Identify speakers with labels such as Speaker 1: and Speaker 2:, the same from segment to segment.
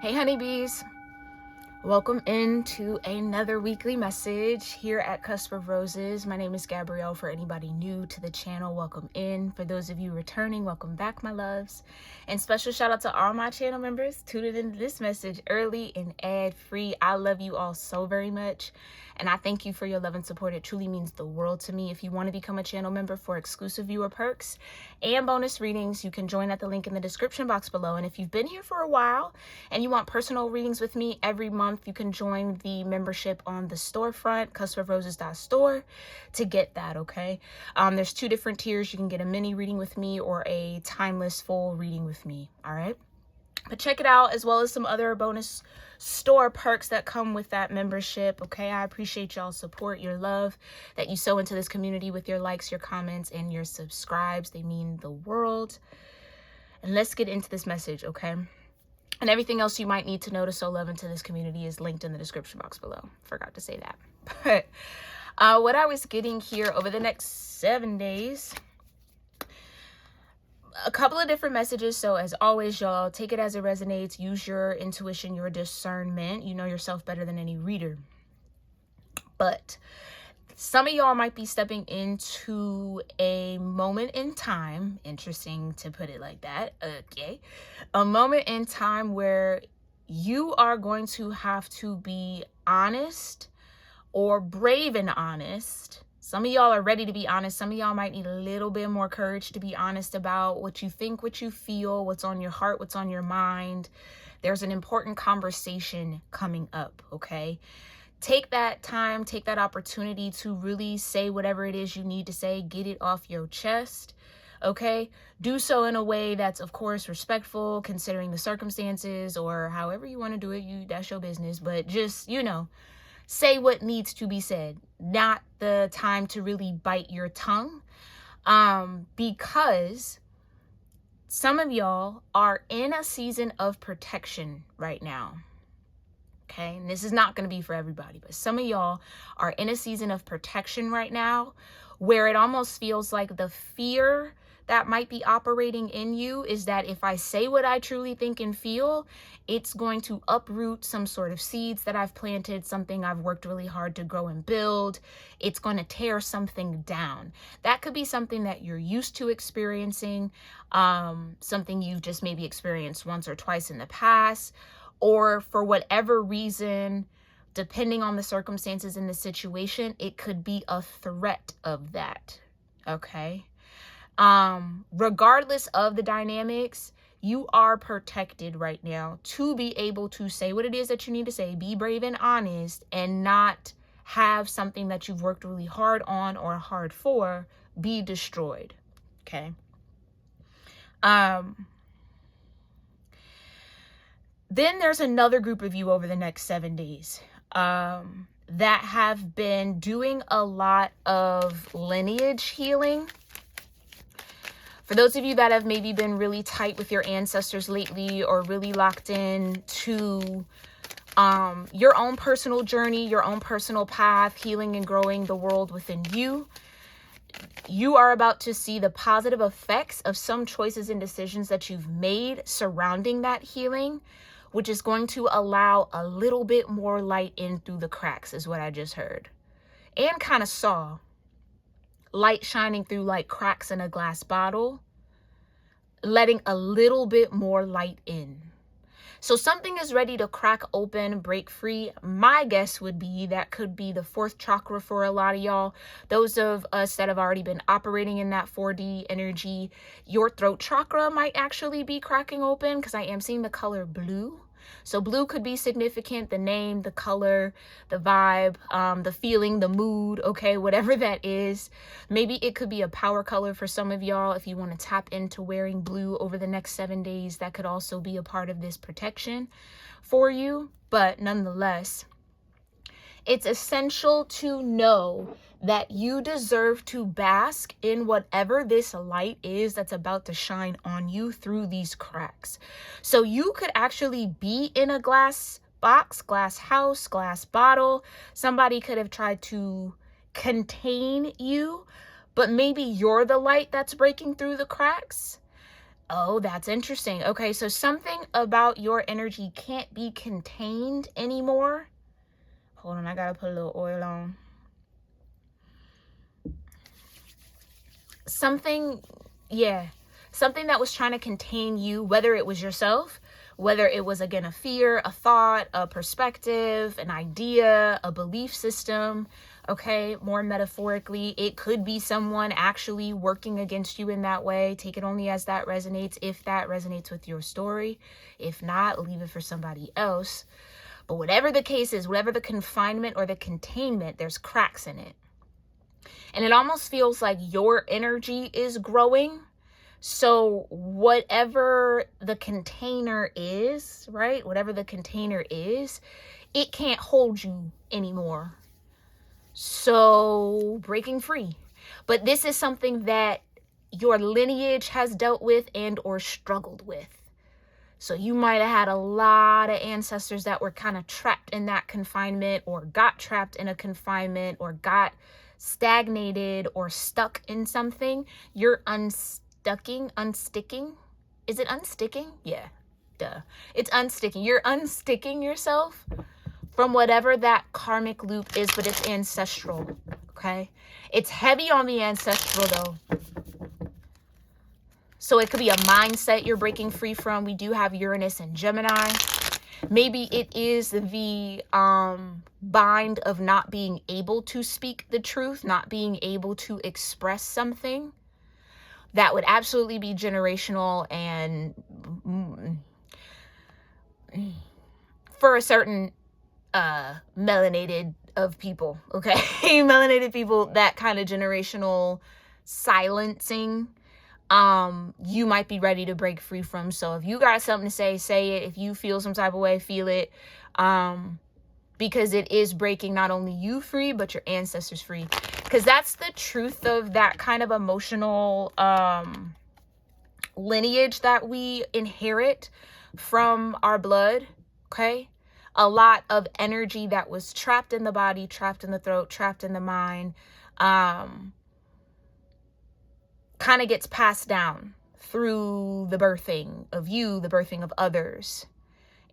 Speaker 1: Hey honeybees, welcome into another weekly message here at Cusp of Roses. My name is Gabrielle. For anybody new to the channel, welcome in. For those of you returning, welcome back, my loves. And special shout out to all my channel members tuning into this message early and ad free. I love you all so very much, and I thank you for your love and support. It truly means the world to me. If you want to become a channel member for exclusive viewer perks and bonus readings, you can join at the link in the description box below. And if you've been here for a while and you want personal readings with me every month, you can join the membership on the storefront, cuspofroses.store, to get that, okay? There's two different tiers. You can get a mini reading with me or a timeless full reading with me, all right? But check it out, as well as some other bonus store perks that come with that membership, okay? I appreciate y'all's support, your love that you sow into this community with your likes, your comments, and your subscribes. They mean the world. And let's get into this message, okay? And everything else you might need to know to sow love into this community is linked in the description box below. Forgot to say that. But what I was getting here over the next 7 days, a couple of different messages. So as always, y'all, take it as it resonates. Use your intuition, your discernment. You know yourself better than any reader. But some of y'all might be stepping into a moment in time. Interesting to put it like that. Okay. A moment in time where you are going to have to be honest or brave and honest. Some of y'all are ready to be honest. Some of y'all might need a little bit more courage to be honest about what you think, what you feel, what's on your heart, what's on your mind. There's an important conversation coming up, okay? Take that time, take that opportunity to really say whatever it is you need to say. Get it off your chest, okay? Do so in a way that's, of course, respectful, considering the circumstances, or however you want to do it. That's your business. But just, say what needs to be said. Not the time to really bite your tongue, because some of y'all are in a season of protection right now. Okay, and this is not going to be for everybody, but some of y'all are in a season of protection right now where it almost feels like the fear that might be operating in you is that if I say what I truly think and feel, it's going to uproot some sort of seeds that I've planted, something I've worked really hard to grow and build. It's going to tear something down. That could be something that you're used to experiencing, something you've just maybe experienced once or twice in the past, or for whatever reason, depending on the circumstances in the situation, it could be a threat of that, okay? Regardless of the dynamics, you are protected right now to be able to say what it is that you need to say, be brave and honest, and not have something that you've worked really hard on or hard for be destroyed, okay? Then there's another group of you over the next 7 days that have been doing a lot of lineage healing. For those of you that have maybe been really tight with your ancestors lately, or really locked in to your own personal journey, your own personal path, healing and growing the world within you, you are about to see the positive effects of some choices and decisions that you've made surrounding that healing, which is going to allow a little bit more light in through the cracks, is what I just heard. And kind of saw light shining through like cracks in a glass bottle, letting a little bit more light in. So something is ready to crack open, break free. My guess would be that could be the fourth chakra for a lot of y'all. Those of us that have already been operating in that 4D energy, your throat chakra might actually be cracking open, because I am seeing the color blue. So blue could be significant, the name, the color, the vibe, the feeling, the mood, okay, whatever that is. Maybe it could be a power color for some of y'all. If you want to tap into wearing blue over the next 7 days, that could also be a part of this protection for you. But nonetheless, it's essential to know that you deserve to bask in whatever this light is that's about to shine on you through these cracks. So you could actually be in a glass box, glass house, glass bottle. Somebody could have tried to contain you, but maybe you're the light that's breaking through the cracks. Oh, that's interesting. Okay, so something about your energy can't be contained anymore. Hold on, I gotta put a little oil on. Something, yeah, something that was trying to contain you, whether it was yourself, whether it was, again, a fear, a thought, a perspective, an idea, a belief system. Okay, more metaphorically, it could be someone actually working against you in that way. Take it only as that resonates, if that resonates with your story. If not, leave it for somebody else. But whatever the case is, whatever the confinement or the containment, there's cracks in it. And it almost feels like your energy is growing. So whatever the container is, right? Whatever the container is, it can't hold you anymore. So breaking free. But this is something that your lineage has dealt with and or struggled with. So you might have had a lot of ancestors that were kind of trapped in that confinement, or got trapped in a confinement, or got stagnated or stuck in something. You're unsticking. Is it unsticking? Yeah, duh. It's unsticking. You're unsticking yourself from whatever that karmic loop is, but it's ancestral, okay? It's heavy on the ancestral, though. So it could be a mindset you're breaking free from. We do have Uranus and Gemini. Maybe it is the bind of not being able to speak the truth, not being able to express something. That would absolutely be generational, and for a certain melanated of people, okay? Melanated people, that kind of generational silencing, you might be ready to break free from. So if you got something to say it. If you feel some type of way, feel it, because it is breaking not only you free, but your ancestors free, because that's the truth of that kind of emotional lineage that we inherit from our blood. Okay, a lot of energy that was trapped in the body, trapped in the throat, trapped in the mind, kind of gets passed down through the birthing of you, the birthing of others,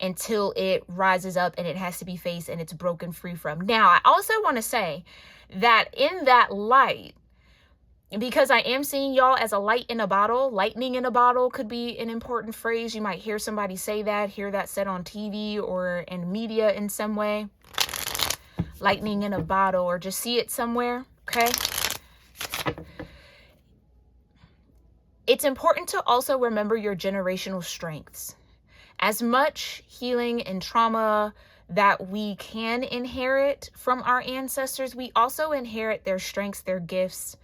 Speaker 1: until it rises up and it has to be faced and it's broken free from. Now, I also want to say that in that light, because I am seeing y'all as a light in a bottle, lightning in a bottle could be an important phrase. You might hear somebody say that, hear that said on TV or in media in some way. Lightning in a bottle, or just see it somewhere, okay? It's important to also remember your generational strengths. As much healing and trauma that we can inherit from our ancestors, we also inherit their strengths, their gifts.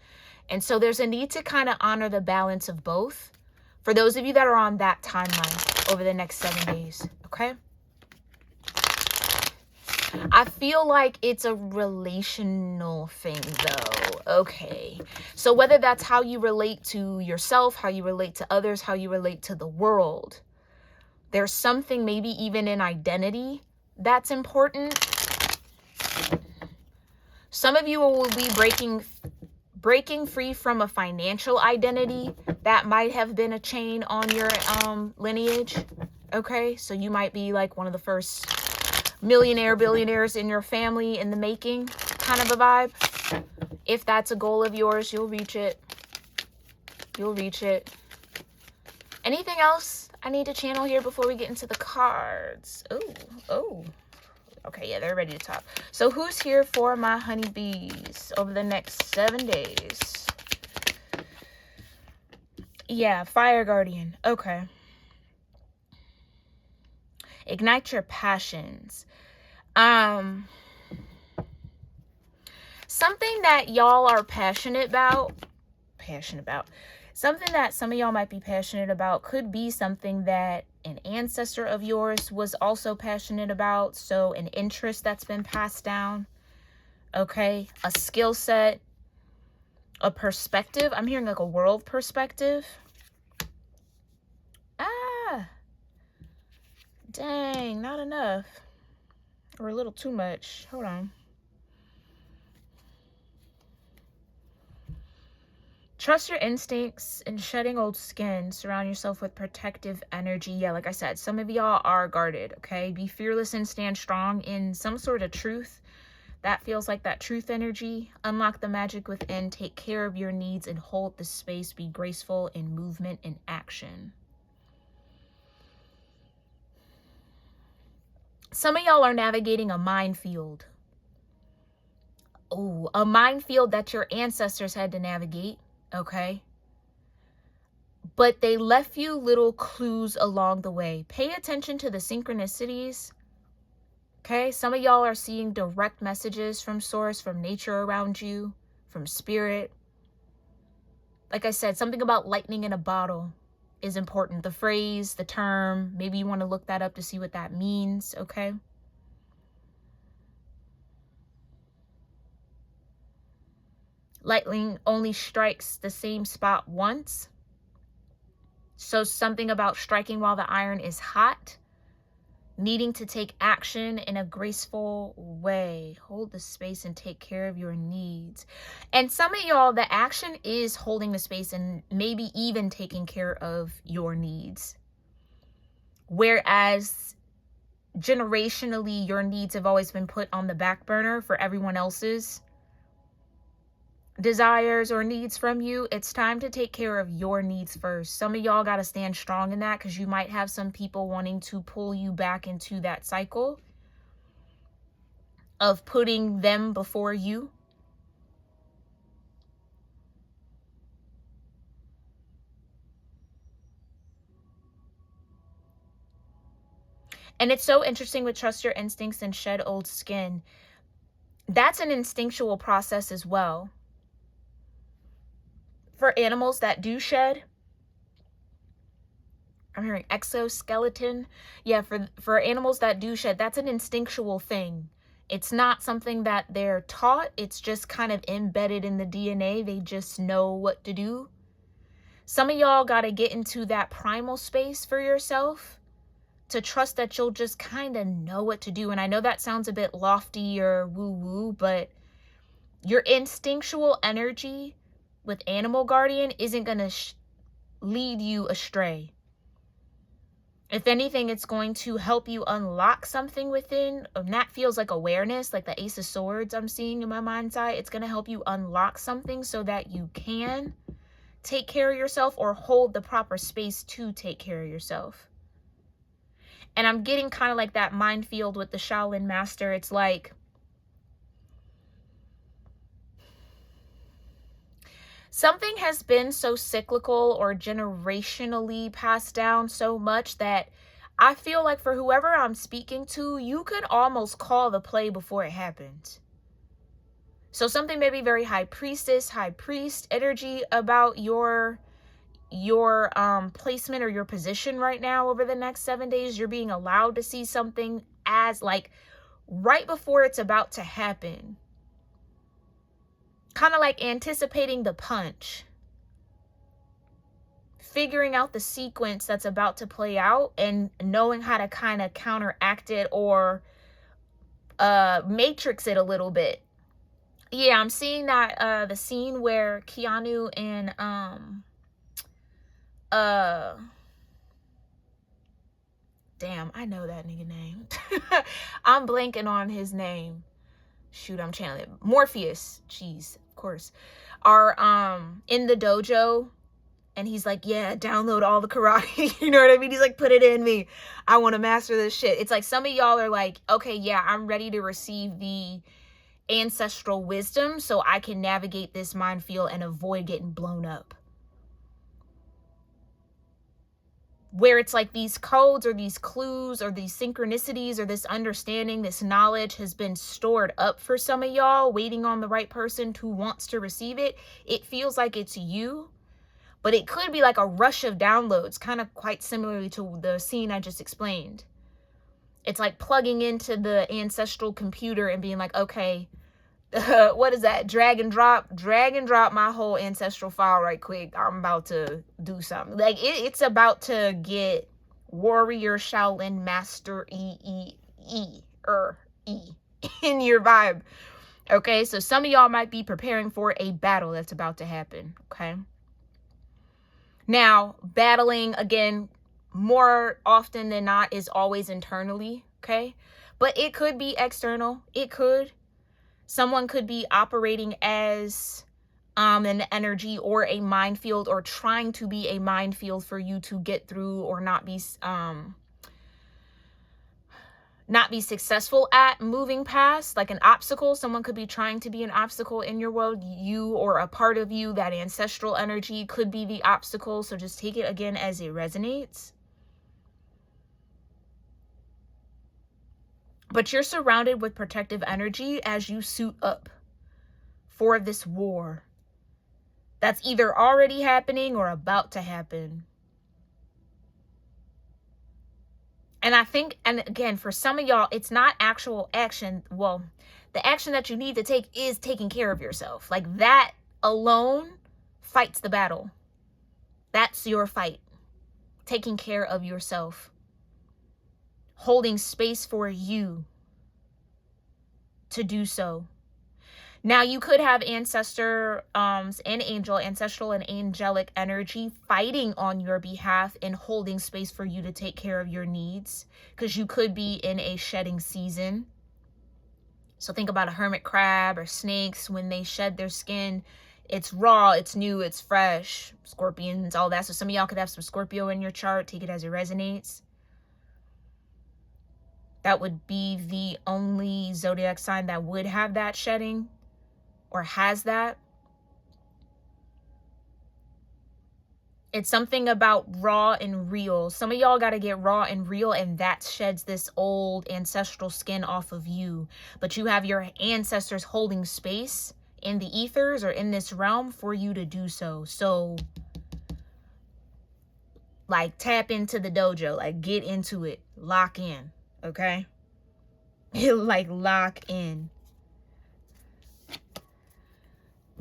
Speaker 1: And so there's a need to kind of honor the balance of both for those of you that are on that timeline over the next 7 days, okay? I feel like it's a relational thing, though. Okay. So whether that's how you relate to yourself, how you relate to others, how you relate to the world, there's something maybe even in identity that's important. Some of you will be breaking free from a financial identity that might have been a chain on your lineage. Okay, so you might be like one of the first billionaires in your family in the making, kind of a vibe. If that's a goal of yours, you'll reach it. You'll reach it. Anything else I need to channel here before we get into the cards? Oh. Okay, yeah, they're ready to talk. So who's here for my honeybees over the next 7 days? Yeah, Fire Guardian. Okay. Ignite your passions. Something that y'all are passionate about. Something that some of y'all might be passionate about could be something that an ancestor of yours was also passionate about. So an interest that's been passed down. Okay. A skill set. A perspective. I'm hearing like a world perspective. Dang, not enough. Or a little too much. Hold on. Trust your instincts and shedding old skin. Surround yourself with protective energy. Yeah, like I said, some of y'all are guarded, okay? Be fearless and stand strong in some sort of truth. That feels like that truth energy. Unlock the magic within. Take care of your needs and hold the space. Be graceful in movement and action. Some of y'all are navigating a minefield. Oh, a minefield that your ancestors had to navigate, okay? But they left you little clues along the way. Pay attention to the synchronicities. Okay, some of y'all are seeing direct messages from source, from nature around you, from spirit. Like I said, something about lightning in a bottle is important. The phrase, the term, maybe you want to look that up to see what that means, okay? Lightning only strikes the same spot once. So something about striking while the iron is hot. Needing to take action in a graceful way. Hold the space and take care of your needs. And some of y'all, the action is holding the space and maybe even taking care of your needs. Whereas generationally, your needs have always been put on the back burner for everyone else's desires or needs from you. It's time to take care of your needs first. Some of y'all got to stand strong in that, because you might have some people wanting to pull you back into that cycle of putting them before you. And it's so interesting with trust your instincts and shed old skin. That's an instinctual process as well. For animals that do shed, I'm hearing exoskeleton. Yeah, for animals that do shed, that's an instinctual thing. It's not something that they're taught. It's just kind of embedded in the DNA. They just know what to do. Some of y'all got to get into that primal space for yourself to trust that you'll just kind of know what to do. And I know that sounds a bit lofty or woo-woo, but your instinctual energy with Animal Guardian isn't going to lead you astray. If anything, it's going to help you unlock something within. And that feels like awareness, like the Ace of Swords I'm seeing in my mind's eye. It's going to help you unlock something so that you can take care of yourself or hold the proper space to take care of yourself. And I'm getting kind of like that minefield with the Shaolin Master. It's like something has been so cyclical or generationally passed down so much that I feel like for whoever I'm speaking to, you could almost call the play before it happened. So something maybe very high priestess, high priest energy about your placement or your position right now over the next 7 days. You're being allowed to see something as like right before it's about to happen. Kind of like anticipating the punch. Figuring out the sequence that's about to play out and knowing how to kind of counteract it or matrix it a little bit. Yeah, I'm seeing that the scene where Keanu and damn, I know that nigga name. I'm blanking on his name. Shoot, I'm channeling it. Morpheus, jeez, of course, are in the dojo, and he's like, yeah, download all the karate. You know what I mean? He's like, put it in me. I want to master this shit. It's like some of y'all are like, okay, yeah, I'm ready to receive the ancestral wisdom so I can navigate this minefield and avoid getting blown up. Where it's like these codes or these clues or these synchronicities or this understanding, this knowledge has been stored up for some of y'all, waiting on the right person who wants to receive it. It feels like it's you, but it could be like a rush of downloads, kind of quite similarly to the scene I just explained. It's like plugging into the ancestral computer and being like, okay, what is that? Drag and drop my whole ancestral file right quick. I'm about to do something. Like it's about to get warrior Shaolin master E in your vibe. Okay, so some of y'all might be preparing for a battle that's about to happen. Okay, Now, battling, again, more often than not is always internally, okay? But it could be external. It could. Someone could be operating as an energy or a minefield, or trying to be a minefield for you to get through or not be successful at moving past, like an obstacle. Someone could be trying to be an obstacle in your world. You, or a part of you, that ancestral energy, could be the obstacle. So just take it again as it resonates. But you're surrounded with protective energy as you suit up for this war that's either already happening or about to happen. And I think, and again, for some of y'all, it's not actual action. Well, the action that you need to take is taking care of yourself. Like, that alone fights the battle. That's your fight. Taking care of yourself. Holding space for you to do so. Now, you could have ancestor and ancestral and angelic energy fighting on your behalf and holding space for you to take care of your needs, because you could be in a shedding season. So think about a hermit crab or snakes. When they shed their skin, it's raw, it's new, it's fresh. Scorpions, all that. So some of y'all could have some Scorpio in your chart. Take it as it resonates. That would be the only zodiac sign that would have that shedding, or has that. It's something about raw and real. Some of y'all got to get raw and real, and that sheds this old ancestral skin off of you. But you have your ancestors holding space in the ethers or in this realm for you to do so. So, like, tap into the dojo, like, get into it, lock in, okay? Like, lock in.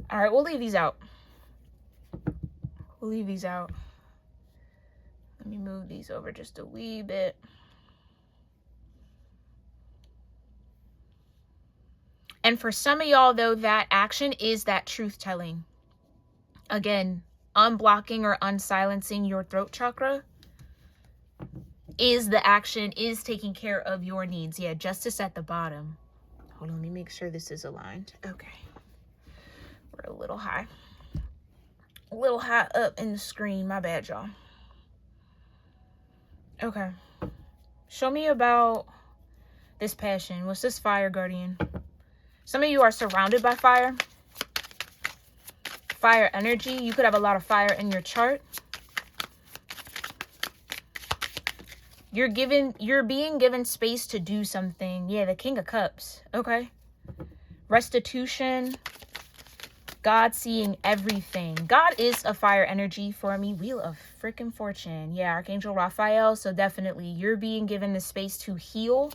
Speaker 1: All right, we'll leave these out. We'll leave these out. Let me move these over just a wee bit. And for some of y'all, though, that action is that truth telling. Again, unblocking or unsilencing your throat chakra is the action, is taking care of your needs. Yeah, justice at the bottom. Hold on, let me make sure this is aligned. Okay. We're a little high. A little high up in the screen. My bad, y'all. Okay. Show me about this passion. What's this fire guardian? Some of you are surrounded by fire. Fire energy. You could have a lot of fire in your chart. You're being given space to do something. Yeah, the King of Cups. Okay. Restitution. God seeing everything. God is a fire energy for me. Wheel of freaking Fortune. Yeah, Archangel Raphael. So definitely you're being given the space to heal,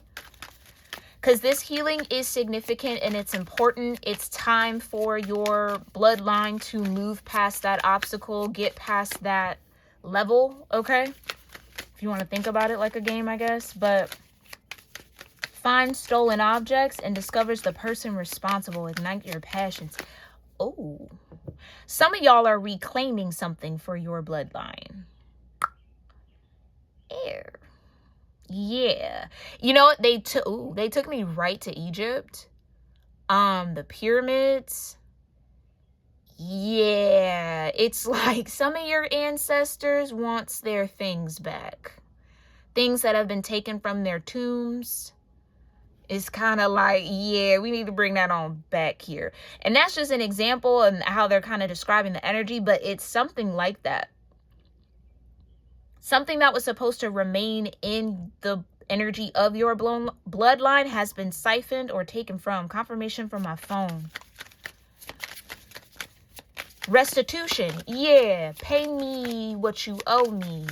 Speaker 1: because this healing is significant and it's important. It's time for your bloodline to move past that obstacle, get past that level, okay? If you want to think about it like a game, I guess. But find stolen objects and discovers the person responsible. Ignite your passions. Oh, some of y'all are reclaiming something for your bloodline. Air. Yeah. You know what? They took me right to Egypt. The pyramids. Yeah. It's like some of your ancestors wants their things back. Things that have been taken from their tombs. It's kind of like, yeah, we need to bring that on back here. And that's just an example and how they're kind of describing the energy, but it's something like that. Something that was supposed to remain in the energy of your bloodline has been siphoned or taken from. Confirmation from my phone. Restitution. Yeah, pay me what you owe me.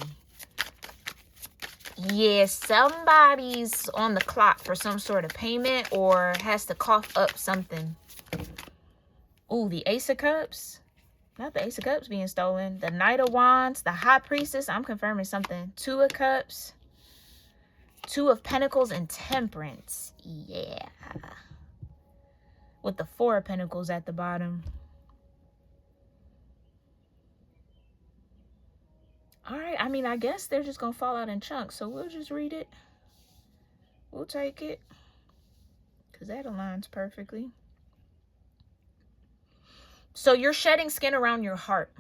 Speaker 1: Yeah, somebody's on the clock for some sort of payment or has to cough up something. Ooh, the Ace of Cups. Not the Ace of Cups being stolen. The Knight of Wands. The High Priestess. I'm confirming something. Two of Cups. Two of Pentacles and Temperance. Yeah. With the Four of Pentacles at the bottom. All right. I mean, I guess they're just going to fall out in chunks. So we'll just read it. We'll take it. Because that aligns perfectly. So you're shedding skin around your heart.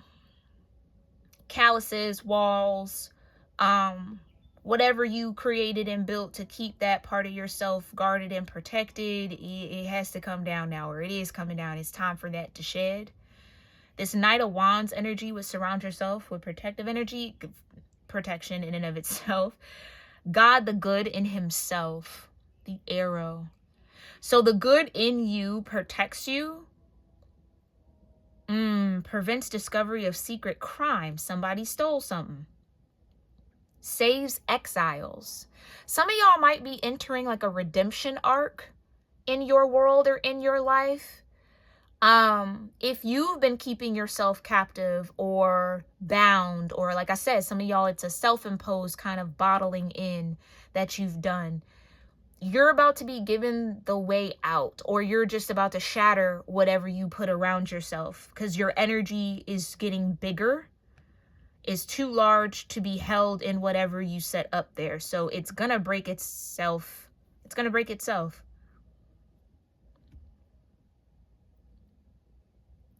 Speaker 1: Calluses, walls, whatever you created and built to keep that part of yourself guarded and protected, it has to come down now, or it is coming down. It's time for that to shed. This Knight of Wands energy would surround yourself with protective energy, protection in and of itself. God, the good in himself, the arrow. So the good in you protects you, prevents discovery of secret crime. Somebody stole something. Saves exiles. Some of y'all might be entering like a redemption arc in your world or in your life. If you've been keeping yourself captive or bound, or like I said, some of y'all, it's a self-imposed kind of bottling in that you've done. You're about to be given the way out, or you're just about to shatter whatever you put around yourself because your energy is getting bigger, is too large to be held in whatever you set up there. So it's going to break itself. It's going to break itself.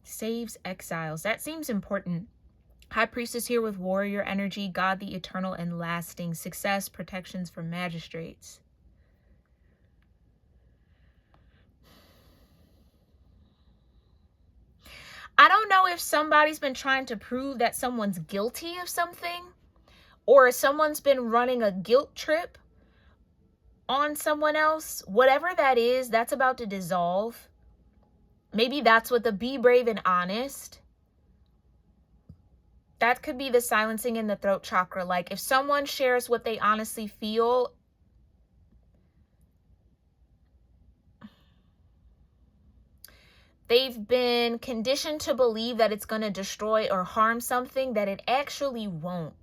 Speaker 1: Saves exiles. That seems important. High Priestess here with warrior energy. God, the eternal and lasting. Success, protections from magistrates. I don't know if somebody's been trying to prove that someone's guilty of something, or if someone's been running a guilt trip on someone else. Whatever that is, that's about to dissolve. Maybe that's what the be brave and honest. That could be the silencing in the throat chakra. Like if someone shares what they honestly feel, they've been conditioned to believe that it's going to destroy or harm something that it actually won't.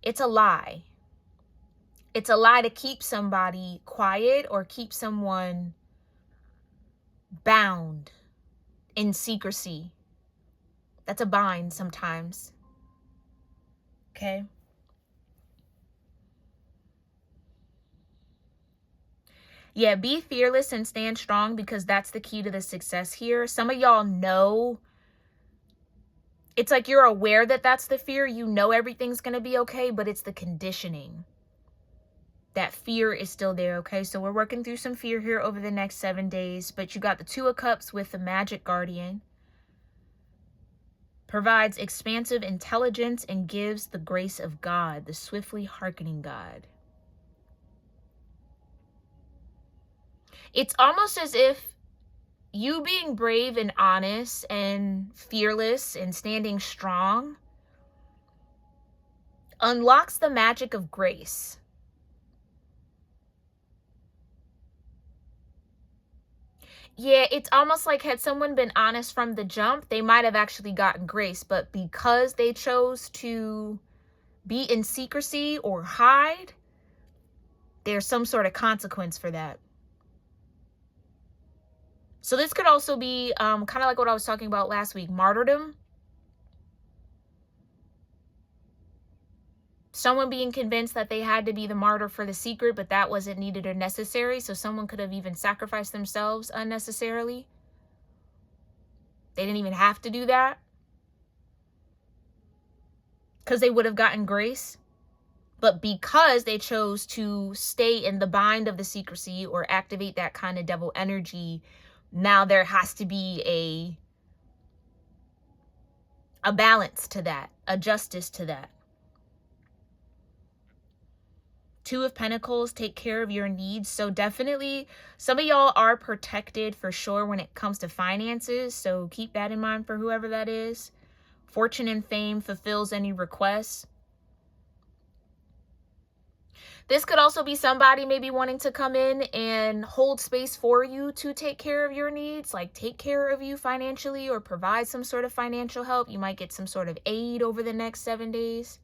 Speaker 1: It's a lie. It's a lie to keep somebody quiet or keep someone bound in secrecy. That's a bind sometimes. Okay. Yeah, be fearless and stand strong, because that's the key to the success here. Some of y'all know, it's like you're aware that that's the fear. You know everything's going to be okay, but it's the conditioning. That fear is still there, okay? So we're working through some fear here over the next 7 days. But you got the Two of Cups with the Magic Guardian. Provides expansive intelligence and gives the grace of God, the swiftly hearkening God. It's almost as if you being brave and honest and fearless and standing strong unlocks the magic of grace. Yeah, it's almost like had someone been honest from the jump, they might have actually gotten grace. But because they chose to be in secrecy or hide, there's some sort of consequence for that. So this could also be kind of like what I was talking about last week, martyrdom. Someone being convinced that they had to be the martyr for the secret, but that wasn't needed or necessary. So someone could have even sacrificed themselves unnecessarily. They didn't even have to do that, because they would have gotten grace. But because they chose to stay in the bind of the secrecy or activate that kind of devil energy, now there has to be a balance to that, a justice to that. Two of Pentacles, take care of your needs. So definitely some of y'all are protected for sure when it comes to finances. So keep that in mind for whoever that is. Fortune and fame fulfills any requests. This could also be somebody maybe wanting to come in and hold space for you to take care of your needs, like take care of you financially or provide some sort of financial help. You might get some sort of aid over the next 7 days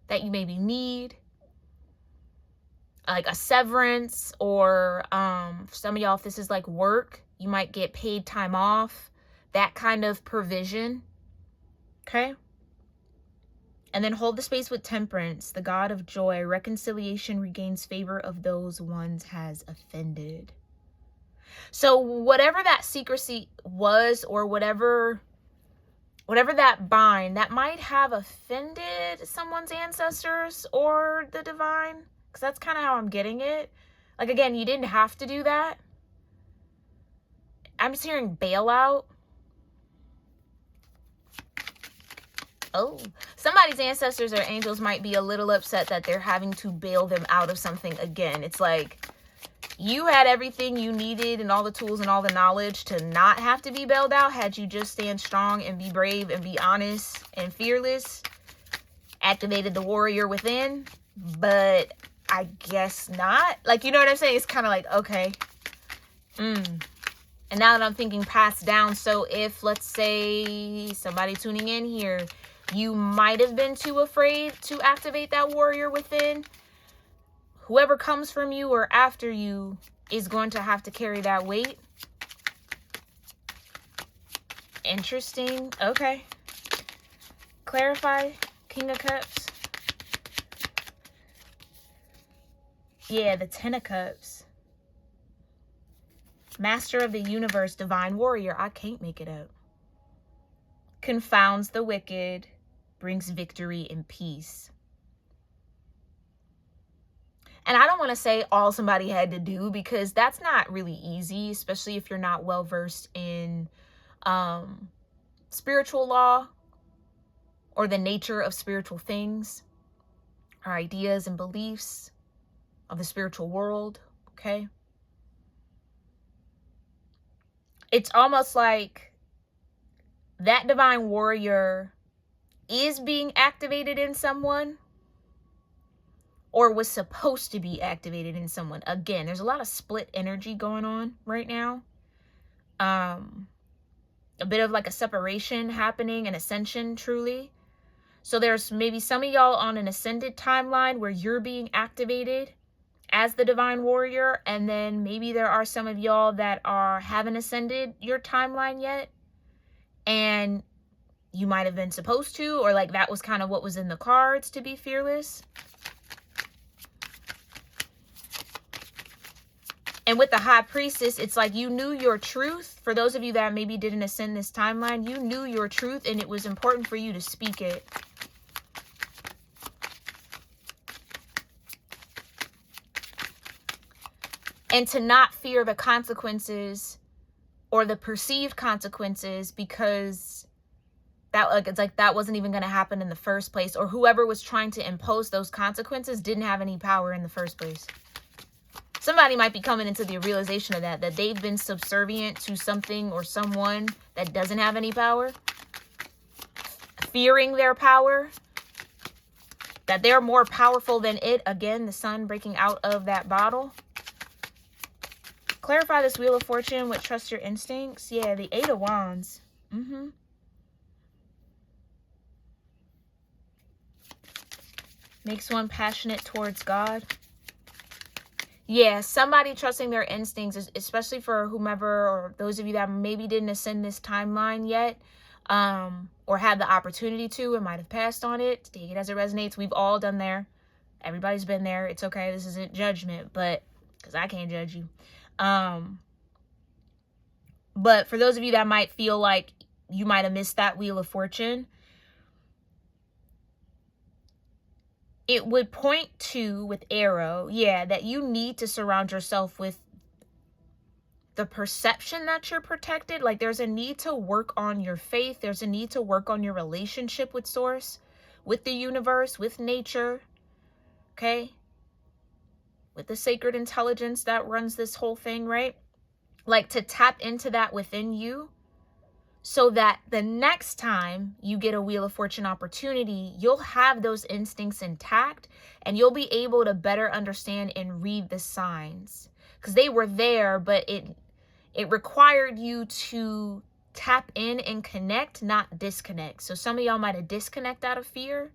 Speaker 1: that you maybe need, like a severance, or some of y'all, if this is like work, you might get paid time off, that kind of provision. Okay. And then hold the space with temperance, the God of joy. Reconciliation regains favor of those one has offended. So whatever that secrecy was, or whatever that bind that might have offended someone's ancestors or the divine, because that's kind of how I'm getting it. Like, again, you didn't have to do that. I'm just hearing bailout. Oh, somebody's ancestors or angels might be a little upset that they're having to bail them out of something again. It's like you had everything you needed and all the tools and all the knowledge to not have to be bailed out had you just stand strong and be brave and be honest and fearless. Activated the warrior within, but I guess not. Like, you know what I'm saying? It's kind of like, okay. And now that I'm thinking passed down, so if, let's say, somebody tuning in here, you might have been too afraid to activate that warrior within, whoever comes from you or after you is going to have to carry that weight. Interesting. Okay. Clarify. King of Cups. Yeah, the Ten of Cups. Master of the universe, divine warrior. I can't make it up. Confounds the wicked, brings victory and peace. And I don't want to say all somebody had to do, because that's not really easy, especially if you're not well versed in spiritual law or the nature of spiritual things or ideas and beliefs of the spiritual world. Okay. It's almost like that divine warrior is being activated in someone, or was supposed to be activated in someone. Again, there's a lot of split energy going on right now. A bit of like a separation happening, an ascension truly. So there's maybe some of y'all on an ascended timeline where you're being activated as the divine warrior, and then maybe there are some of y'all that haven't ascended your timeline yet, and you might have been supposed to, or like that was kind of what was in the cards to be fearless. And with the High Priestess, it's like you knew your truth. For those of you that maybe didn't ascend this timeline, you knew your truth, and it was important for you to speak it. And to not fear the consequences or the perceived consequences, because it's like that wasn't even going to happen in the first place, or whoever was trying to impose those consequences didn't have any power in the first place. Somebody might be coming into the realization of that they've been subservient to something or someone that doesn't have any power, fearing their power, that they're more powerful than it. Again, the sun breaking out of that bottle. Clarify this Wheel of Fortune with trust your instincts. Yeah, the Eight of Wands. Makes one passionate towards God. Yeah, somebody trusting their instincts, especially for whomever, or those of you that maybe didn't ascend this timeline yet, or had the opportunity to and might have passed on it. Take it as it resonates. We've all done there. Everybody's been there. It's okay. This isn't judgment, but because I can't judge you. But for those of you that might feel like you might have missed that Wheel of Fortune, it would point to, with arrow, yeah, that you need to surround yourself with the perception that you're protected. Like there's a need to work on your faith. There's a need to work on your relationship with source, with the universe, with nature, okay? With the sacred intelligence that runs this whole thing, right? Like to tap into that within you, so that the next time you get a Wheel of Fortune opportunity, you'll have those instincts intact, and you'll be able to better understand and read the signs, because they were there, but it required you to tap in and connect, not disconnect. So some of y'all might have disconnected out of fear,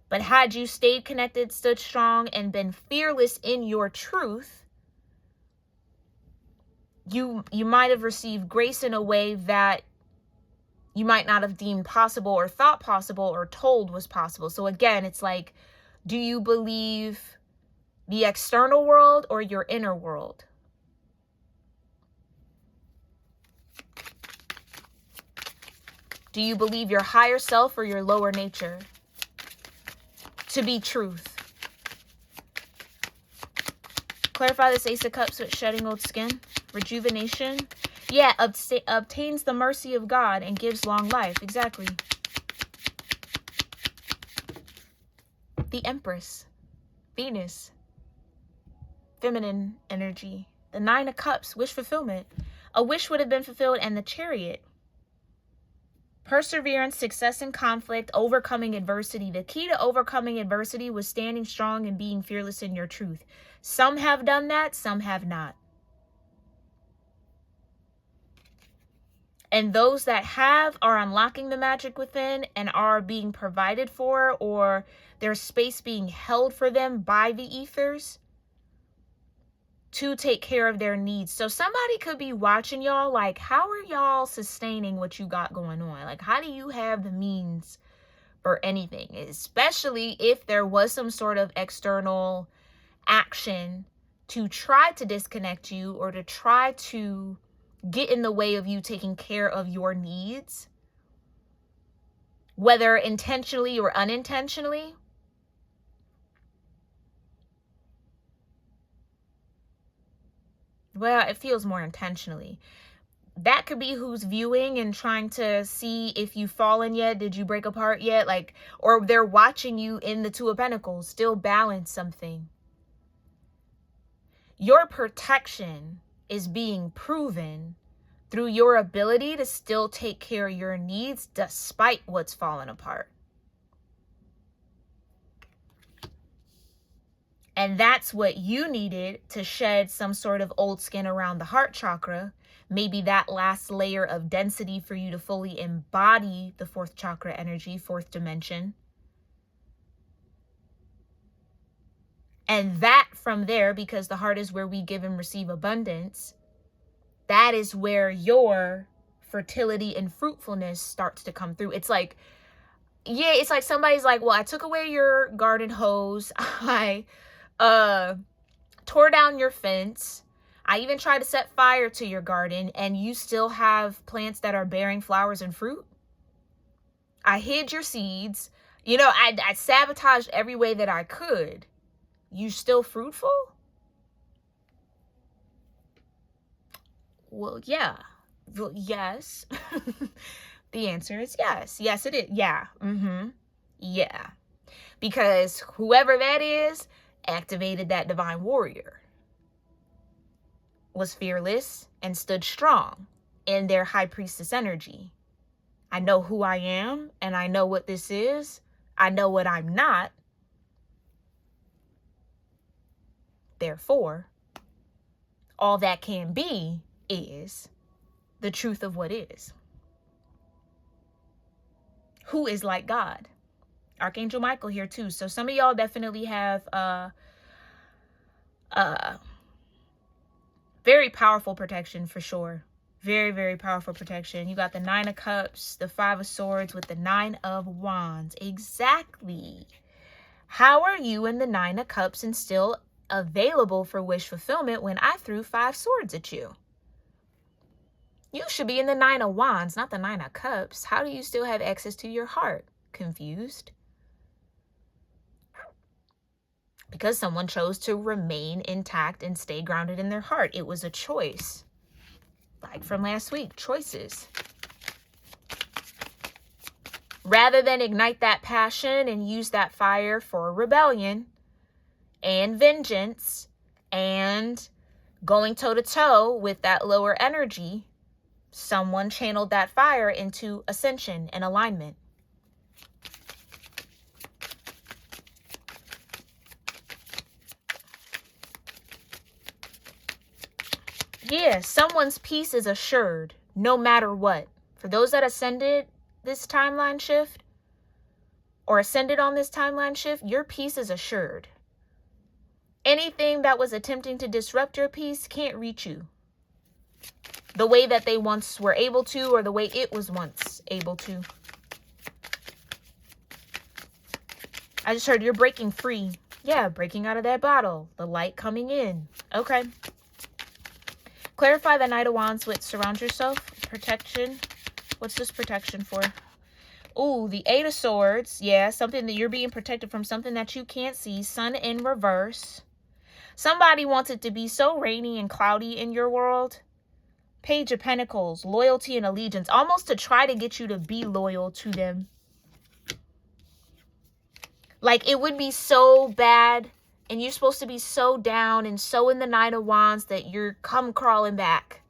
Speaker 1: but had you stayed connected, stood strong, and been fearless in your truth, you might have received grace in a way that you might not have deemed possible or thought possible or told was possible. So again, it's like, do you believe the external world or your inner world? Do you believe your higher self or your lower nature to be truth? Clarify this Ace of Cups with shedding old skin. Rejuvenation. Yeah, obtains the mercy of God and gives long life. Exactly. The Empress. Venus. Feminine energy. The Nine of Cups. Wish fulfillment. A wish would have been fulfilled. And the Chariot. Perseverance, success in conflict, overcoming adversity. The key to overcoming adversity was standing strong and being fearless in your truth. Some have done that, some have not. And those that have are unlocking the magic within and are being provided for, or there's space being held for them by the ethers to take care of their needs. So somebody could be watching y'all like, how are y'all sustaining what you got going on? Like, how do you have the means for anything? Especially if there was some sort of external action to try to disconnect you or to try to get in the way of you taking care of your needs, whether intentionally or unintentionally. Well, it feels more intentionally. That could be who's viewing and trying to see if you've fallen yet. Did you break apart yet? Like, or they're watching you in the Two of Pentacles, still balance something. Your protection is being proven through your ability to still take care of your needs despite what's fallen apart. And that's what you needed to shed some sort of old skin around the heart chakra. Maybe that last layer of density for you to fully embody the fourth chakra energy, fourth dimension. And that from there, because the heart is where we give and receive abundance, that is where your fertility and fruitfulness starts to come through. It's like, yeah, it's like somebody's like, well, I took away your garden hose. I tore down your fence. I even tried to set fire to your garden, and you still have plants that are bearing flowers and fruit. I hid your seeds. You know, I sabotaged every way that I could. You still fruitful? Well, yeah. Well, yes. The answer is yes. Yes, it is. Yeah. Yeah. Because whoever that is activated that divine warrior, was fearless and stood strong in their high priestess energy. I know who I am, and I know what this is. I know what I'm not. Therefore, all that can be is the truth of what is. Who is like God? Archangel Michael here too. So some of y'all definitely have very powerful protection for sure. Very, very powerful protection. You got the Nine of Cups, the Five of Swords with the Nine of Wands. Exactly. How are you in the Nine of Cups and still available for wish fulfillment when I threw 5 swords at you? You should be in the Nine of Wands, not the Nine of Cups. How do you still have access to your heart? Confused? Because someone chose to remain intact and stay grounded in their heart. It was a choice. Like from last week, choices. Rather than ignite that passion and use that fire for rebellion and vengeance and going toe-to-toe with that lower energy, someone channeled that fire into ascension and alignment. Yeah, someone's peace is assured no matter what. For those that ascended this timeline shift or ascended on this timeline shift, your peace is assured. Anything that was attempting to disrupt your peace can't reach you. the way that they once were able to, or the way it was once able to. I just heard you're breaking free. Yeah, breaking out of that bottle. The light coming in. Okay. Clarify the Knight of Wands with surround yourself. Protection. What's this protection for? Ooh, the Eight of Swords. Yeah, something that you're being protected from, something that you can't see. Sun in reverse. Somebody wants it to be so rainy and cloudy in your world. Page of Pentacles. Loyalty and allegiance. Almost to try to get you to be loyal to them. Like, it would be so bad, and you're supposed to be so down and so in the Knight of Wands that you're come crawling back.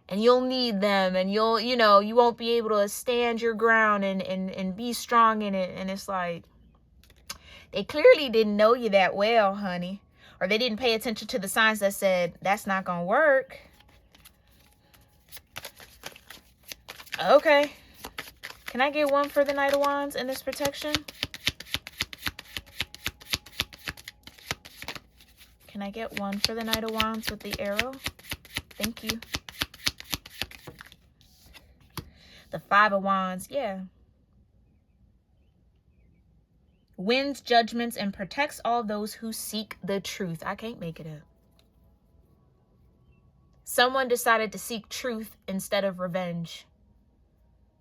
Speaker 1: And you'll need them, and you'll, you know, you won't be able to stand your ground and be strong in it. And it's like, they clearly didn't know you that well, honey. Or they didn't pay attention to the signs that said, that's not going to work. Okay. Can I get one for the Knight of Wands in this protection? Can I get one for the Knight of Wands with the arrow? Thank you. The Five of Wands, yeah. Wins judgments and protects all those who seek the truth. I can't make it up. Someone decided to seek truth instead of revenge.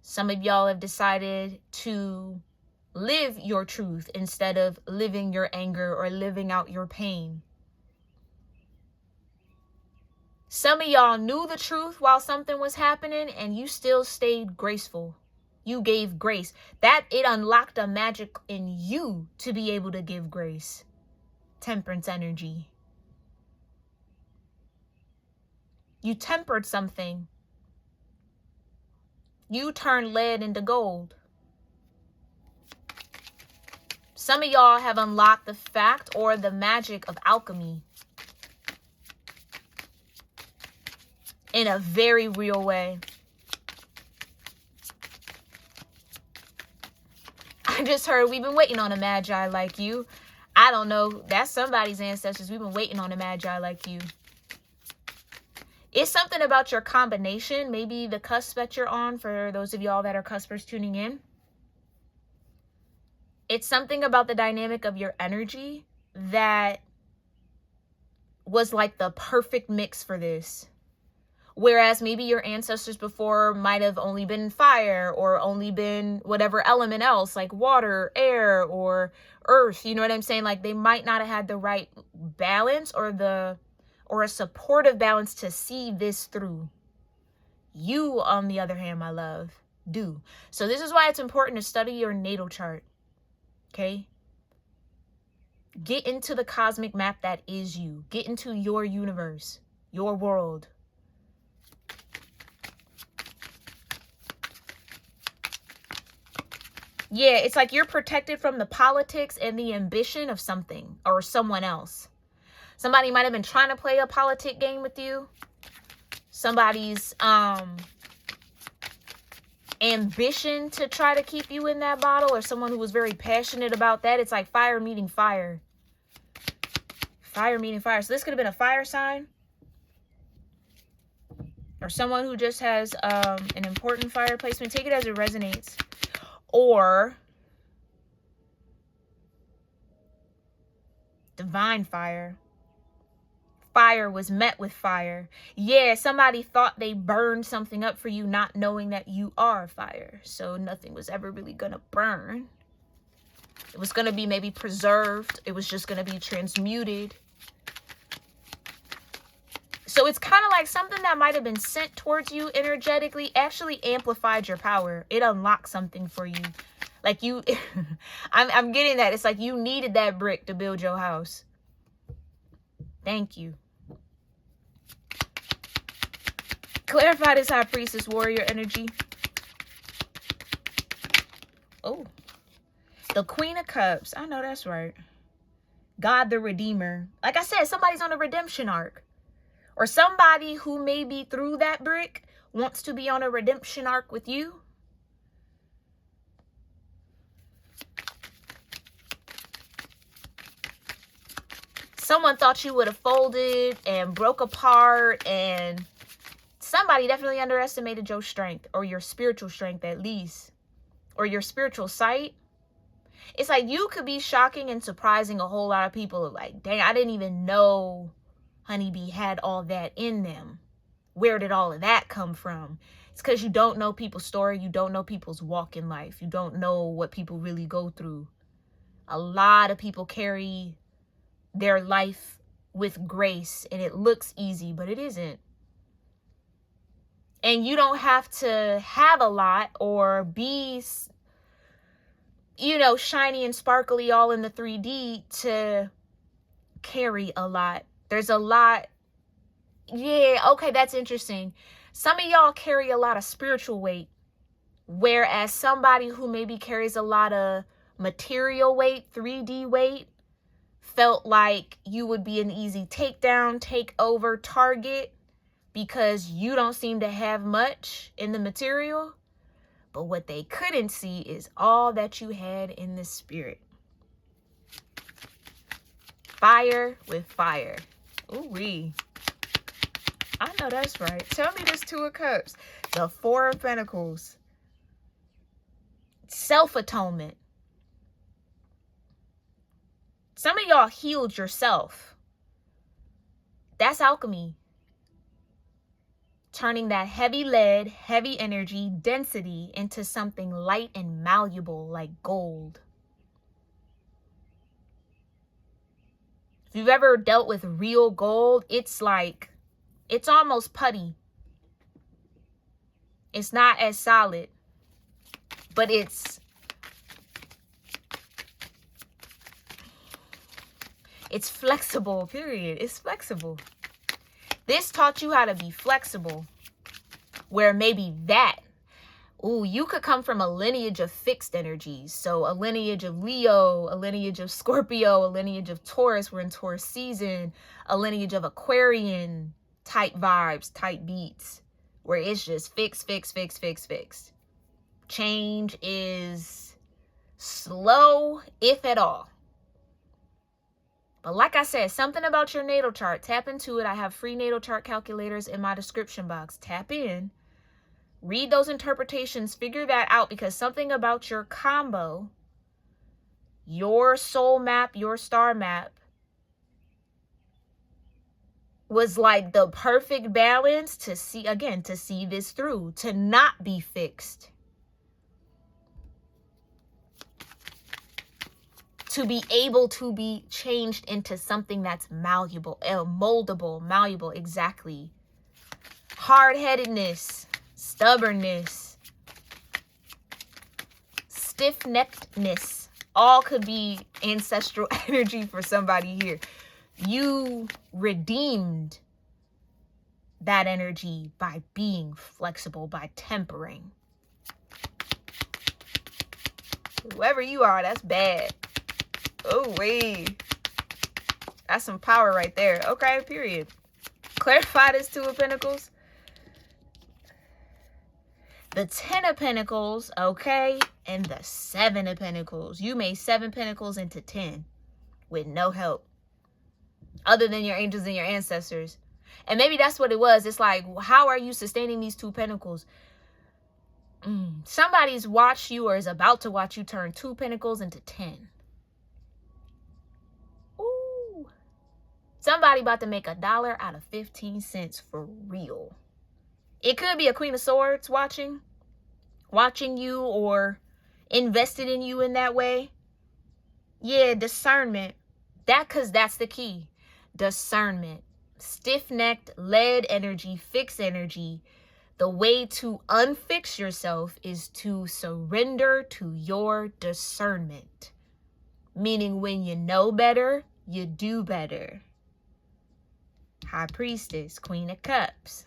Speaker 1: Some of y'all have decided to live your truth instead of living your anger or living out your pain. Some of y'all knew the truth while something was happening and you still stayed graceful. You gave grace. That it unlocked a magic in you to be able to give grace. Temperance energy. You tempered something. You turned lead into gold. Some of y'all have unlocked the fact or the magic of alchemy. In a very real way. I just heard we've been waiting on a magi like you. I don't know. That's somebody's ancestors. We've been waiting on a magi like you. It's something about your combination. Maybe the cusp that you're on, for those of y'all that are cuspers tuning in. It's something about the dynamic of your energy that was like the perfect mix for this. Whereas maybe your ancestors before might have only been fire or only been whatever element else, like water, air, or earth. You know what I'm saying? Like they might not have had the right balance or a supportive balance to see this through. You, on the other hand, my love, do. So this is why it's important to study your natal chart. Okay? Get into the cosmic map that is you. Get into your universe, your world. Yeah, it's like you're protected from the politics and the ambition of something or someone else. Somebody might have been trying to play a politic game with you. Somebody's ambition to try to keep you in that bottle, or someone who was very passionate about that. It's like fire meeting fire. Fire meeting fire. So this could have been a fire sign. Or someone who just has an important fire placement. Take it as it resonates. Or divine fire. Fire was met with fire. Yeah, somebody thought they burned something up for you, not knowing that you are fire. So nothing was ever really going to burn. It was going to be maybe preserved. It was just going to be transmuted. So it's kind of like something that might have been sent towards you energetically actually amplified your power. It unlocked something for you. Like you, I'm getting that. It's like you needed that brick to build your house. Thank you. Clarify this High Priestess warrior energy. Oh, the Queen of Cups. I know that's right. God the Redeemer. Like I said, somebody's on a redemption arc. Or somebody who may be through that brick wants to be on a redemption arc with you. Someone thought you would have folded and broke apart, and some somebody definitely underestimated your strength, or your spiritual strength at least, or your spiritual sight. It's like you could be shocking and surprising a whole lot of people. Like, dang, I didn't even know honeybee had all that in them. Where did all of that come from? It's because you don't know people's story. You don't know people's walk in life. You don't know what people really go through. A lot of people carry their life with grace, and it looks easy, but it isn't. And you don't have to have a lot or be, shiny and sparkly all in the 3D to carry a lot. There's a lot. Yeah, okay, that's interesting. Some of y'all carry a lot of spiritual weight, whereas somebody who maybe carries a lot of material weight, 3D weight, felt like you would be an easy takedown, takeover target because you don't seem to have much in the material. But what they couldn't see is all that you had in the spirit. Fire with fire. Ooh-wee. I know that's right. Tell me this 2 of Cups. The 4 of Pentacles. Self-atonement. Some of y'all healed yourself. That's alchemy. Turning that heavy lead, heavy energy, density into something light and malleable like gold. If you've ever dealt with real gold, it's almost putty. It's not as solid, but it's flexible, period. It's flexible. This taught you how to be flexible, where maybe you could come from a lineage of fixed energies. So a lineage of Leo, a lineage of Scorpio, a lineage of Taurus. We're in Taurus season. A lineage of Aquarian type vibes, type beats, where it's just fixed. Change is slow, if at all. But like I said, something about your natal chart, tap into it. I have free natal chart calculators in my description box. Tap in, read those interpretations, figure that out, because something about your combo, your soul map, your star map, was like the perfect balance to see this through, to not be fixed. To be able to be changed into something that's malleable, malleable, exactly. Hard-headedness, stubbornness, stiff-neckedness, all could be ancestral energy for somebody here. You redeemed that energy by being flexible, by tempering. Whoever you are, that's bad. Oh, wait. That's some power right there. Okay, period. Clarify this 2 of Pentacles. The 10 of Pentacles, okay, and the 7 of Pentacles. You made 7 Pentacles into 10 with no help other than your angels and your ancestors. And maybe that's what it was. It's like, how are you sustaining these 2 Pentacles? Somebody's watched you or is about to watch you turn 2 Pentacles into 10. Ooh. Somebody about to make $1 out of 15 cents for real. It could be a Queen of Swords watching you or invested in you in that way. Yeah, discernment. Because that's the key. Discernment. Stiff-necked, lead energy, fixed energy. The way to unfix yourself is to surrender to your discernment. Meaning when you know better, you do better. High Priestess, Queen of Cups.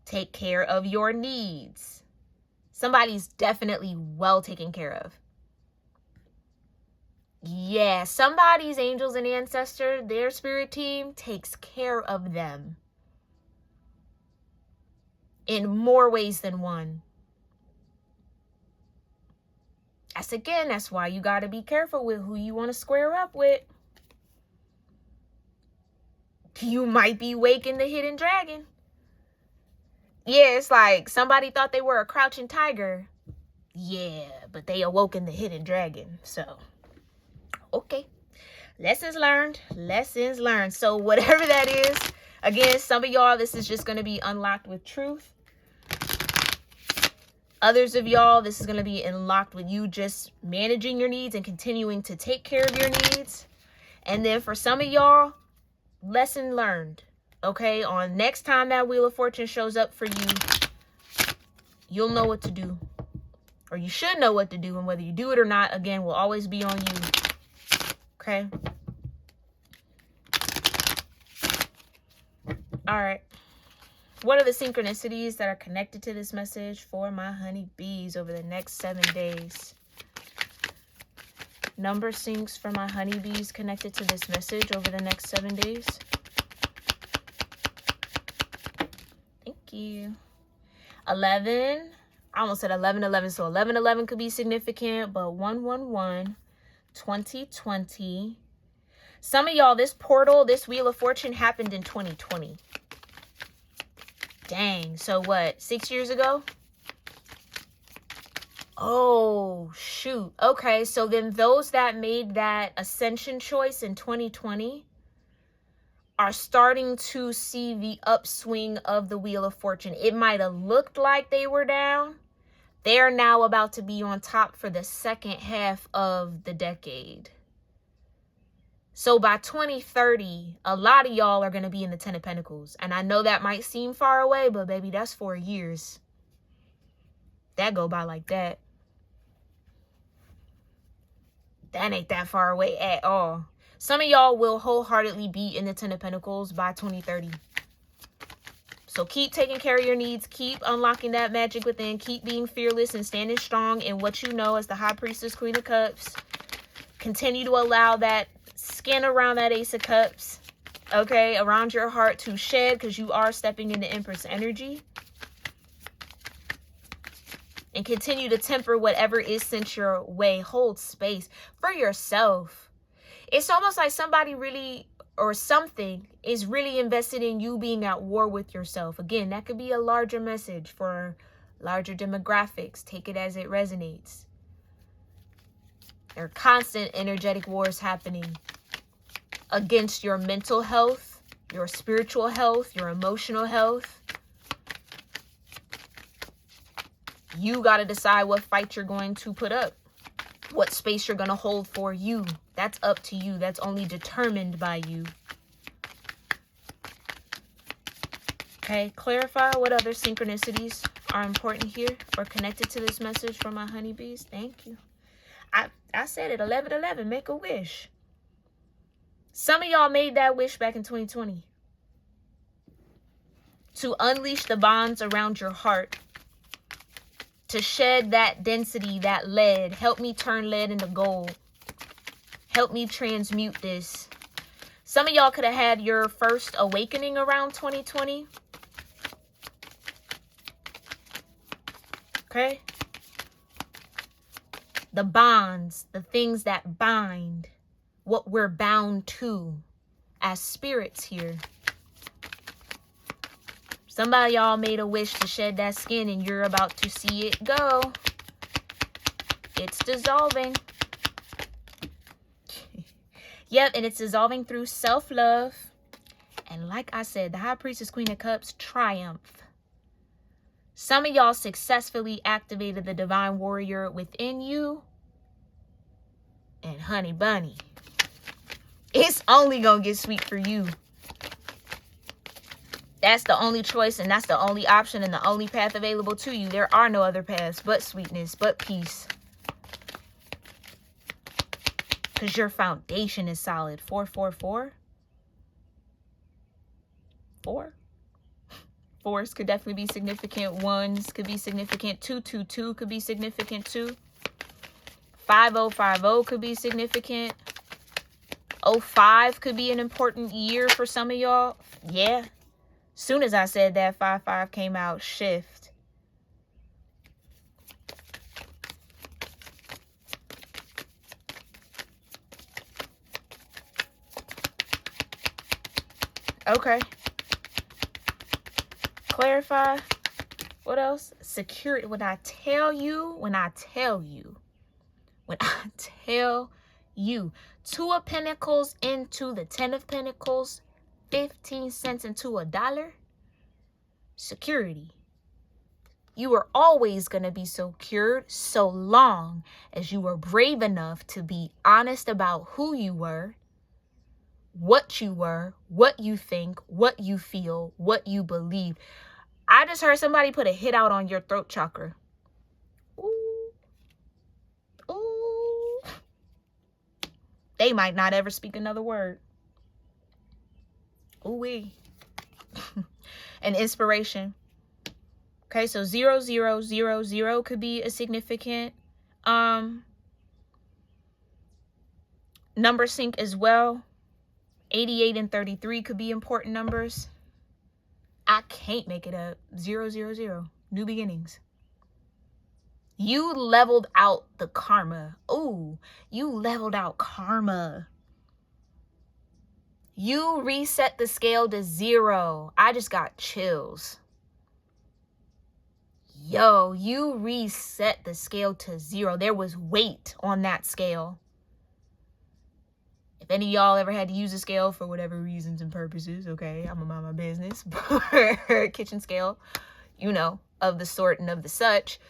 Speaker 1: Take care of your needs. Somebody's definitely well taken care of. Yeah, somebody's angels and ancestor, their spirit team takes care of them in more ways than one. That's why you got to be careful with who you want to square up with. You might be waking the hidden dragon. Yeah, it's like somebody thought they were a crouching tiger. Yeah, but they awoken the hidden dragon. So, okay. Lessons learned. Lessons learned. So whatever that is, again, some of y'all, this is just going to be unlocked with truth. Others of y'all, this is going to be unlocked with you just managing your needs and continuing to take care of your needs. And then for some of y'all, lesson learned. Okay, on next time that Wheel of Fortune shows up for you, you'll know what to do. Or you should know what to do. And whether you do it or not, again, will always be on you. Okay? All right. What are the synchronicities that are connected to this message for my honeybees over the next 7 days? Number syncs for my honeybees connected to this message over the next 7 days. Thank you. 11. I almost said 1111, so 1111 could be significant, but 111, 2020. Some of y'all, this portal, this Wheel of Fortune happened in 2020. Dang, so what, 6 years ago? Oh, shoot. Okay, so then those that made that ascension choice in 2020 are starting to see the upswing of the Wheel of Fortune. It might have looked like they were down. They're now about to be on top for the second half of the decade. So by 2030, a lot of y'all are going to be in the 10 of Pentacles. And I know that might seem far away, but baby, that's 4 years. That go by like that. That ain't that far away at all. Some of y'all will wholeheartedly be in the 10 of Pentacles by 2030. So keep taking care of your needs. Keep unlocking that magic within. Keep being fearless and standing strong in what you know as the High Priestess, Queen of Cups. Continue to allow that skin around that Ace of Cups, okay, around your heart to shed, because you are stepping into Empress energy. And continue to temper whatever is sent your way. Hold space for yourself. It's almost like somebody really, or something, is really invested in you being at war with yourself. Again, that could be a larger message for larger demographics. Take it as it resonates. There are constant energetic wars happening against your mental health, your spiritual health, your emotional health. You got to decide what fight you're going to put up, what space you're going to hold for you. That's up to you. That's only determined by you. Okay, clarify what other synchronicities are important here or connected to this message from my honeybees. Thank you. I said it, 1111, make a wish. Some of y'all made that wish back in 2020. To unleash the bonds around your heart. To shed that density, that lead. Help me turn lead into gold. Help me transmute this. Some of y'all could have had your first awakening around 2020. Okay? The bonds, the things that bind, what we're bound to as spirits here. Somebody y'all made a wish to shed that skin and you're about to see it go. It's dissolving. Yep, and it's dissolving through self-love. And like I said, the High Priestess, Queen of Cups, triumph. Some of y'all successfully activated the Divine Warrior within you. And honey bunny, it's only gonna get sweet for you. That's the only choice and that's the only option and the only path available to you. There are no other paths but sweetness, but peace. Because your foundation is solid. 444. 4. Fours could definitely be significant. Ones could be significant. 222 could be significant too. 5050 could be significant. 05 could be an important year for some of y'all. Yeah. Soon as I said that, 55 came out. Shift. Okay. Clarify What else? Security. When I tell you, 2 of Pentacles into the 10 of Pentacles, 15 cents into $1. Security. You are always going to be secured so long as you were brave enough to be honest about who you were, what you think, what you feel, what you believe. I just heard somebody put a hit out on your throat chakra. Ooh. Ooh. They might not ever speak another word. Ooh-wee. An inspiration. Okay, so 0000 could be a significant number sync as well. 88 and 33 could be important numbers. I can't make it up. 000. New beginnings. You leveled out the karma. Ooh, you leveled out karma. You reset the scale to 0. I just got chills. Yo, you reset the scale to 0. There was weight on that scale. If any of y'all ever had to use a scale for whatever reasons and purposes, okay, I'm gonna mind my business. Kitchen scale, you know, of the sort and of the such.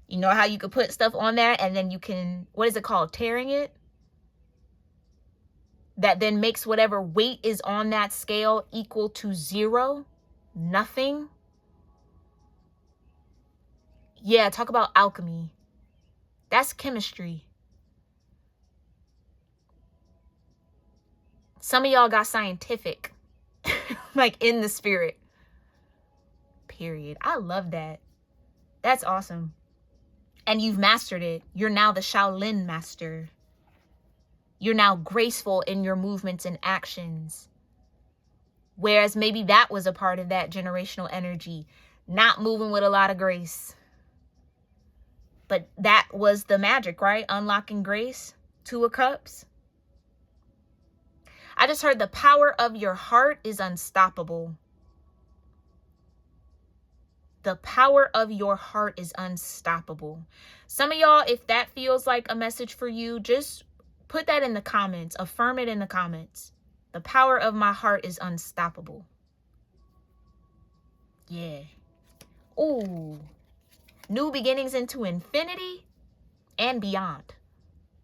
Speaker 1: You know how you could put stuff on there and then you can, what is it called? Tearing it? That then makes whatever weight is on that scale equal to 0. Nothing. Yeah, talk about alchemy. That's chemistry. Some of y'all got scientific, like in the spirit. Period. I love that. That's awesome. And you've mastered it. You're now the Shaolin master. You're now graceful in your movements and actions. Whereas maybe that was a part of that generational energy. Not moving with a lot of grace. But that was the magic, right? Unlocking grace. 2 of Cups. I just heard the power of your heart is unstoppable. The power of your heart is unstoppable. Some of y'all, if that feels like a message for you, just put that in the comments. Affirm it in the comments. The power of my heart is unstoppable. Yeah. Ooh. New beginnings into infinity and beyond.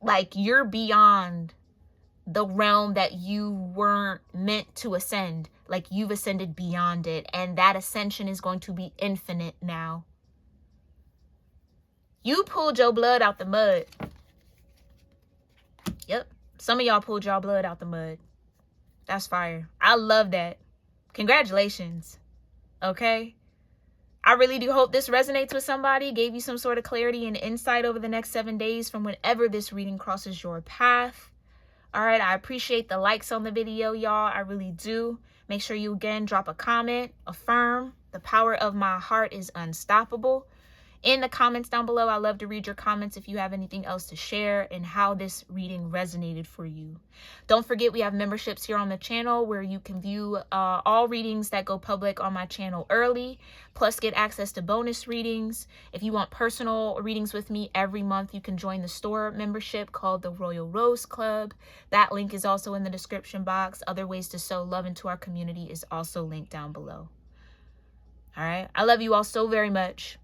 Speaker 1: Like you're beyond the realm that you weren't meant to ascend. Like you've ascended beyond it. And that ascension is going to be infinite now. You pulled your blood out the mud. Yep. Some of y'all pulled your blood out the mud. That's fire. I love that. Congratulations. Okay. I really do hope this resonates with somebody, gave you some sort of clarity and insight over the next 7 days from whenever this reading crosses your path. All right, I appreciate the likes on the video, y'all. I really do. Make sure you, again, drop a comment, affirm. The power of my heart is unstoppable. In the comments down below, I love to read your comments if you have anything else to share and how this reading resonated for you. Don't forget, we have memberships here on the channel where you can view all readings that go public on my channel early, plus get access to bonus readings. If you want personal readings with me every month, you can join the store membership called the Royal Rose Club. That link is also in the description box. Other ways to sow love into our community is also linked down below. All right. I love you all so very much.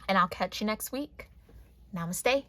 Speaker 1: And I'll catch you next week. Namaste.